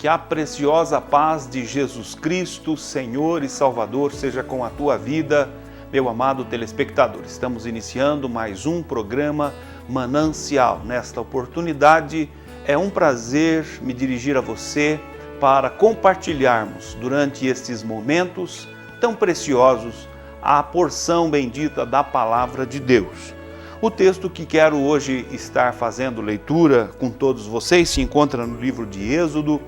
Que a preciosa paz de Jesus Cristo, Senhor e Salvador, seja com a tua vida, meu amado telespectador. Estamos iniciando mais um programa Manancial. Nesta oportunidade, é um prazer me dirigir a você para compartilharmos durante estes momentos tão preciosos a porção bendita da Palavra de Deus. O texto que quero hoje estar fazendo leitura com todos vocês se encontra no livro de Êxodo,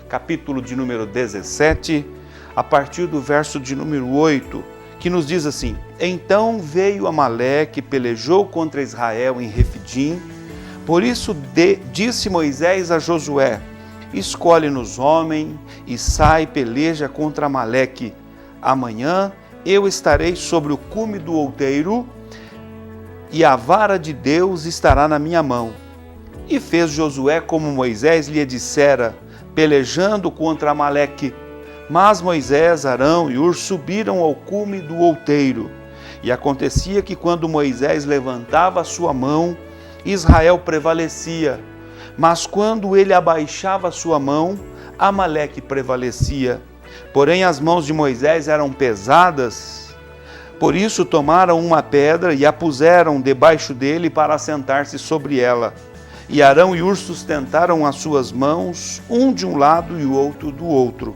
capítulo de número 17, a partir do verso de número 8, que nos diz assim: Então veio Amaleque, pelejou contra Israel em Refidim, por isso disse Moisés a Josué: Escolhe-nos homem e sai peleja contra Amaleque. Amanhã eu estarei sobre o cume do outeiro e a vara de Deus estará na minha mão. E fez Josué como Moisés lhe dissera, pelejando contra Amaleque. Mas Moisés, Arão e Hur subiram ao cume do outeiro. E acontecia que quando Moisés levantava a sua mão, Israel prevalecia. Mas quando ele abaixava a sua mão, Amaleque prevalecia. Porém as mãos de Moisés eram pesadas. Por isso tomaram uma pedra e a puseram debaixo dele para assentar-se sobre ela. E Arão e Hur sustentaram as suas mãos, um de um lado e o outro do outro.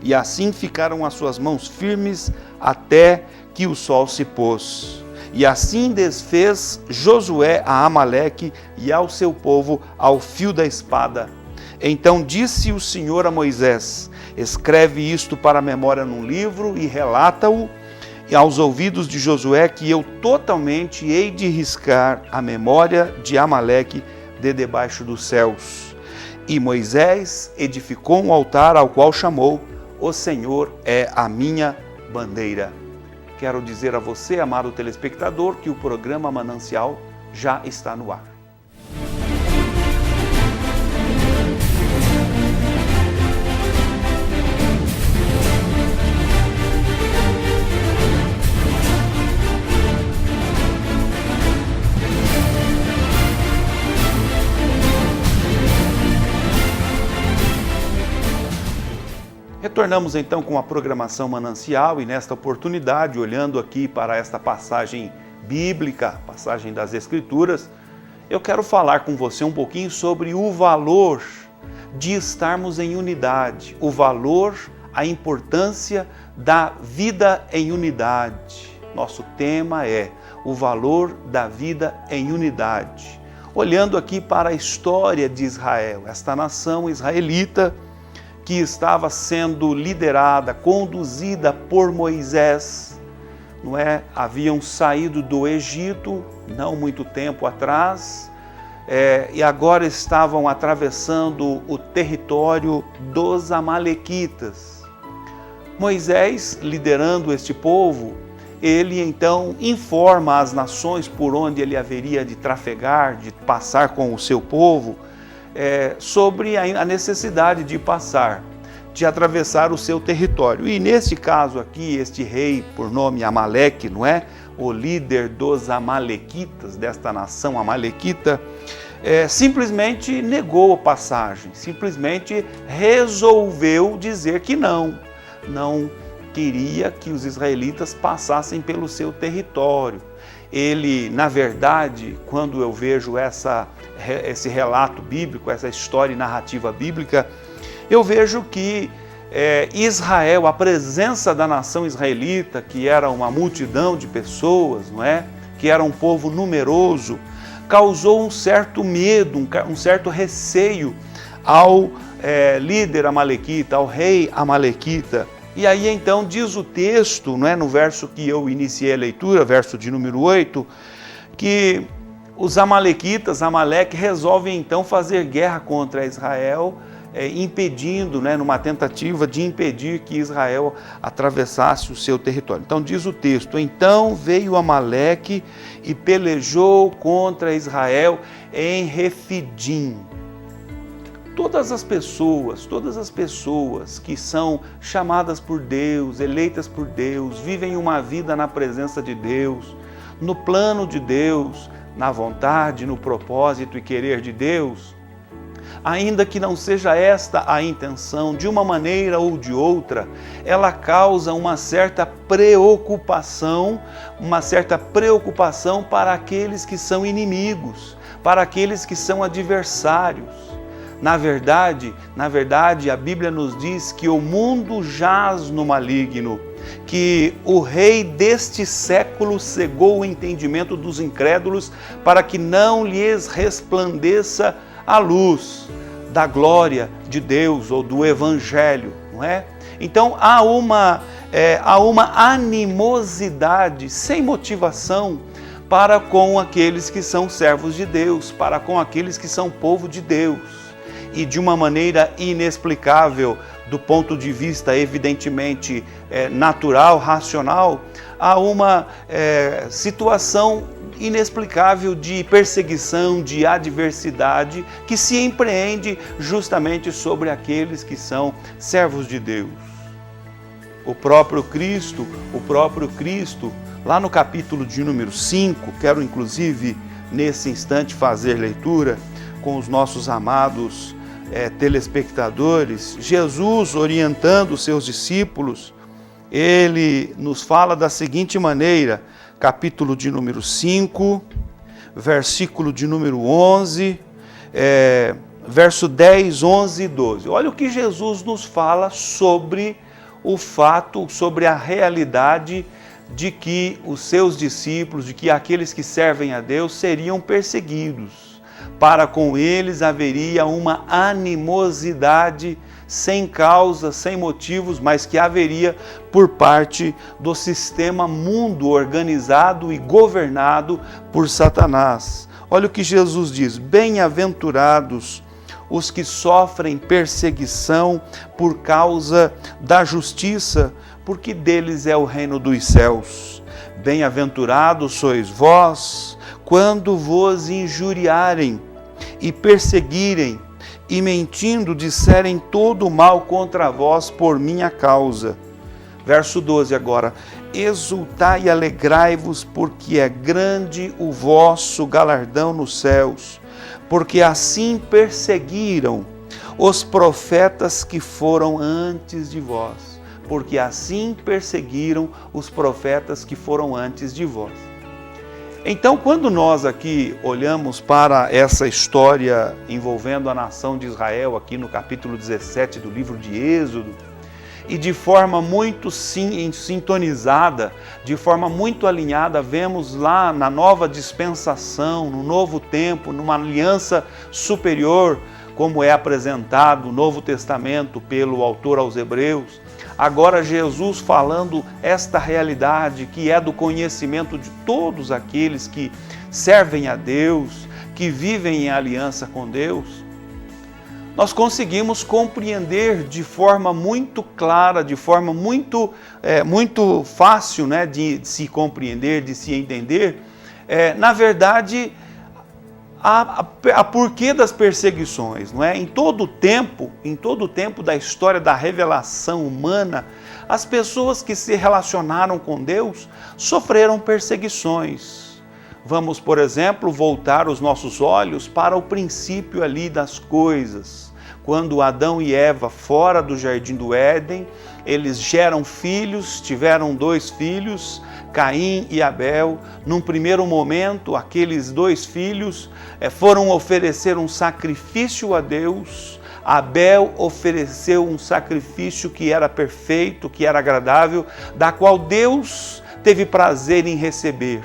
E assim ficaram as suas mãos firmes até que o sol se pôs. E assim desfez Josué a Amaleque e ao seu povo ao fio da espada. Então disse o Senhor a Moisés: Escreve isto para a memória num livro e relata-o aos ouvidos de Josué, que eu totalmente hei de riscar a memória de Amaleque de debaixo dos céus. E Moisés edificou um altar ao qual chamou: O Senhor é a minha bandeira. Quero dizer a você, amado telespectador, que o programa Manancial já está no ar. Retornamos então com a programação Manancial e nesta oportunidade, olhando aqui para esta passagem bíblica, passagem das Escrituras, eu quero falar com você um pouquinho sobre o valor de estarmos em unidade, o valor, a importância da vida em unidade. Nosso tema é o valor da vida em unidade. Olhando aqui para a história de Israel, esta nação israelita, que estava sendo liderada, conduzida por Moisés, não é? Haviam saído do Egito não muito tempo atrás, e agora estavam atravessando o território dos amalequitas. Moisés, liderando este povo, ele então informa as nações por onde ele haveria de trafegar, de passar com o seu povo, sobre a necessidade de passar, de atravessar o seu território. E nesse caso aqui, este rei, por nome Amaleque, não é? O líder dos amalequitas, desta nação amalequita, simplesmente negou a passagem, simplesmente resolveu dizer que não queria que os israelitas passassem pelo seu território. Ele, na verdade, quando eu vejo esse relato bíblico, essa história e narrativa bíblica, eu vejo que Israel, a presença da nação israelita, que era uma multidão de pessoas, não é? Que era um povo numeroso, causou um certo medo, um certo receio ao líder amalequita, ao rei amalequita. E aí então diz o texto, não é, no verso que eu iniciei a leitura, verso de número 8, que os amalequitas, Amaleque, resolvem então fazer guerra contra Israel, impedindo, né, numa tentativa de impedir que Israel atravessasse o seu território. Então diz o texto: Então veio Amaleque e pelejou contra Israel em Refidim. Todas as pessoas que são chamadas por Deus, eleitas por Deus, vivem uma vida na presença de Deus, no plano de Deus, na vontade, no propósito e querer de Deus, ainda que não seja esta a intenção, de uma maneira ou de outra, ela causa uma certa preocupação para aqueles que são inimigos, para aqueles que são adversários. Na verdade, a Bíblia nos diz que o mundo jaz no maligno, que o rei deste século cegou o entendimento dos incrédulos para que não lhes resplandeça a luz da glória de Deus ou do Evangelho, não é? Então há uma animosidade sem motivação para com aqueles que são servos de Deus, para com aqueles que são povo de Deus. E de uma maneira inexplicável, do ponto de vista evidentemente natural, racional, há uma situação inexplicável de perseguição, de adversidade, que se empreende justamente sobre aqueles que são servos de Deus. O próprio Cristo, lá no capítulo de número 5, quero inclusive nesse instante fazer leitura com os nossos amados telespectadores, Jesus orientando os seus discípulos, ele nos fala da seguinte maneira, capítulo de número 5, versículo de número 11, verso 10, 11 e 12. Olha o que Jesus nos fala sobre o fato, sobre a realidade de que os seus discípulos, de que aqueles que servem a Deus seriam perseguidos. Para com eles haveria uma animosidade sem causa, sem motivos, mas que haveria por parte do sistema mundo organizado e governado por Satanás. Olha o que Jesus diz: bem-aventurados os que sofrem perseguição por causa da justiça, porque deles é o reino dos céus. Bem-aventurados sois vós, quando vos injuriarem e perseguirem, e mentindo disserem todo o mal contra vós por minha causa. Verso 12 agora. Exultai e alegrai-vos, porque é grande o vosso galardão nos céus, porque assim perseguiram os profetas que foram antes de vós. Porque assim perseguiram os profetas que foram antes de vós. Então, quando nós aqui olhamos para essa história envolvendo a nação de Israel, aqui no capítulo 17 do livro de Êxodo, e de forma muito sintonizada, de forma muito alinhada, vemos lá na nova dispensação, no novo tempo, numa aliança superior, como é apresentado no Novo Testamento pelo autor aos Hebreus. Agora Jesus falando esta realidade que é do conhecimento de todos aqueles que servem a Deus, que vivem em aliança com Deus, nós conseguimos compreender de forma muito clara, de forma muito fácil, né, de se compreender, de se entender, na verdade, a porquê das perseguições, não é? Em todo o tempo da história da revelação humana, as pessoas que se relacionaram com Deus sofreram perseguições. Vamos, por exemplo, voltar os nossos olhos para o princípio ali das coisas. Quando Adão e Eva, fora do Jardim do Éden, eles geram filhos, tiveram 2 filhos, Caim e Abel. Num primeiro momento, aqueles 2 filhos foram oferecer um sacrifício a Deus. Abel ofereceu um sacrifício que era perfeito, que era agradável, da qual Deus teve prazer em receber.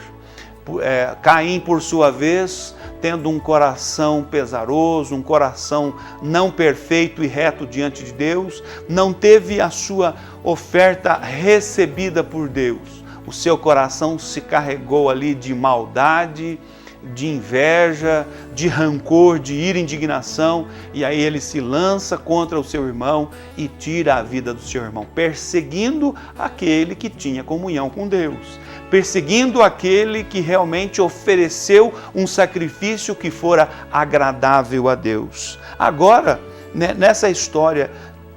Caim, por sua vez, tendo um coração pesaroso, um coração não perfeito e reto diante de Deus, não teve a sua oferta recebida por Deus. O seu coração se carregou ali de maldade, de inveja, de rancor, de ira e indignação, e aí ele se lança contra o seu irmão e tira a vida do seu irmão, perseguindo aquele que tinha comunhão com Deus, perseguindo aquele que realmente ofereceu um sacrifício que fora agradável a Deus. Agora, nessa história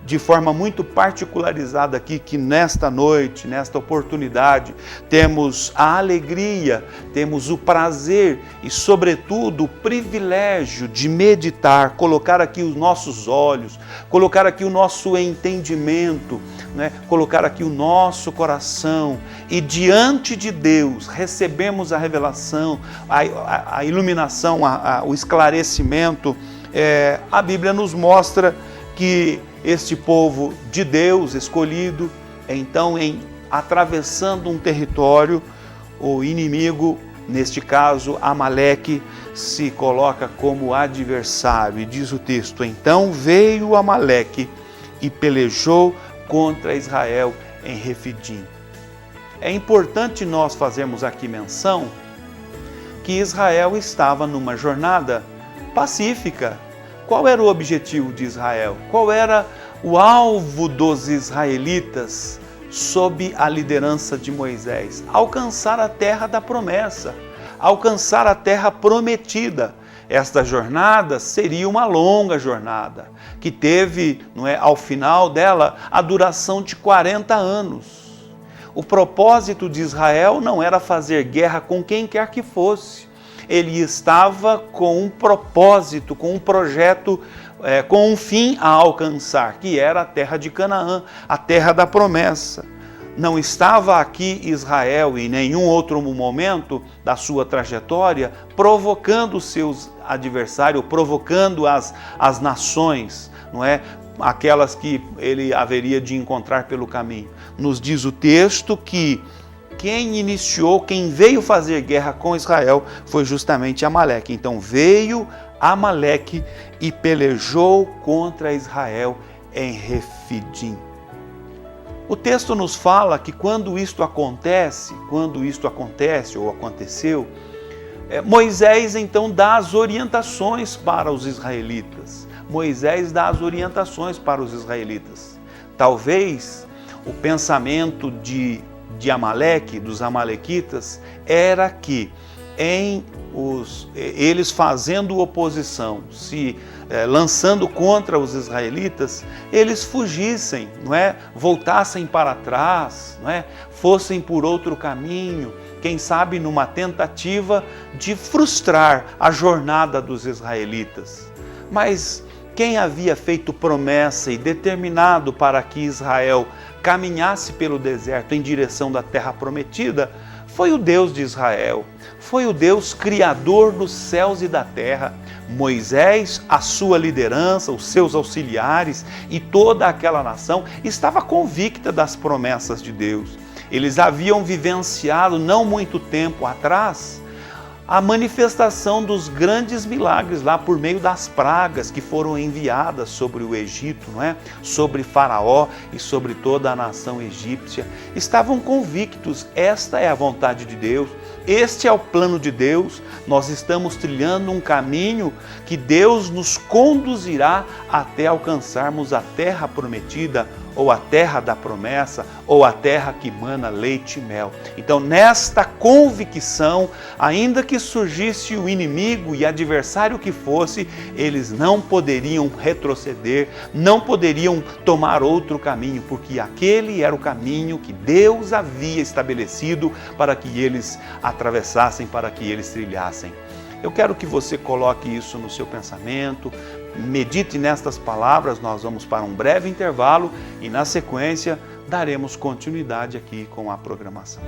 de forma muito particularizada aqui que nesta noite, nesta oportunidade, temos a alegria, temos o prazer e, sobretudo, o privilégio de meditar, colocar aqui os nossos olhos, colocar aqui o nosso entendimento, né? Colocar aqui o nosso coração e diante de Deus recebemos a revelação, a iluminação, o esclarecimento. A Bíblia nos mostra que este povo de Deus escolhido, então, atravessando um território, o inimigo, neste caso Amaleque, se coloca como adversário. E diz o texto: então veio Amaleque e pelejou contra Israel em Refidim. É importante nós fazermos aqui menção que Israel estava numa jornada pacífica. Qual era o objetivo de Israel? Qual era o alvo dos israelitas sob a liderança de Moisés? Alcançar a terra da promessa, alcançar a terra prometida. Esta jornada seria uma longa jornada, que teve, ao final dela, a duração de 40 anos. O propósito de Israel não era fazer guerra com quem quer que fosse. Ele estava com um propósito, com um projeto, com um fim a alcançar, que era a terra de Canaã, a terra da promessa. Não estava aqui Israel em nenhum outro momento da sua trajetória provocando os seus adversários, provocando as nações, não é? Aquelas que ele haveria de encontrar pelo caminho. Nos diz o texto que quem veio fazer guerra com Israel foi justamente Amaleque. Então veio Amaleque e pelejou contra Israel em Refidim. O texto nos fala que quando isto acontece ou aconteceu, Moisés então dá as orientações para os israelitas. Moisés dá as orientações para os israelitas. Talvez o pensamento de Amaleque, dos amalequitas, era que eles fazendo oposição, se lançando contra os israelitas, eles fugissem, voltassem para trás, fossem por outro caminho, quem sabe numa tentativa de frustrar a jornada dos israelitas. Mas quem havia feito promessa e determinado para que Israel caminhasse pelo deserto em direção da terra prometida foi o Deus de Israel, foi o Deus criador dos céus e da terra. Moisés, a sua liderança, os seus auxiliares e toda aquela nação estava convicta das promessas de Deus. Eles haviam vivenciado não muito tempo atrás a manifestação dos grandes milagres lá por meio das pragas que foram enviadas sobre o Egito, sobre Faraó e sobre toda a nação egípcia. Estavam convictos, esta é a vontade de Deus, este é o plano de Deus, nós estamos trilhando um caminho que Deus nos conduzirá até alcançarmos a terra prometida, ou a terra da promessa, ou a terra que mana leite e mel. Então, nesta convicção, ainda que surgisse o inimigo e adversário que fosse, eles não poderiam retroceder, não poderiam tomar outro caminho, porque aquele era o caminho que Deus havia estabelecido para que eles atravessassem, para que eles trilhassem. Eu quero que você coloque isso no seu pensamento, medite nestas palavras. Nós vamos para um breve intervalo e, na sequência, daremos continuidade aqui com a programação.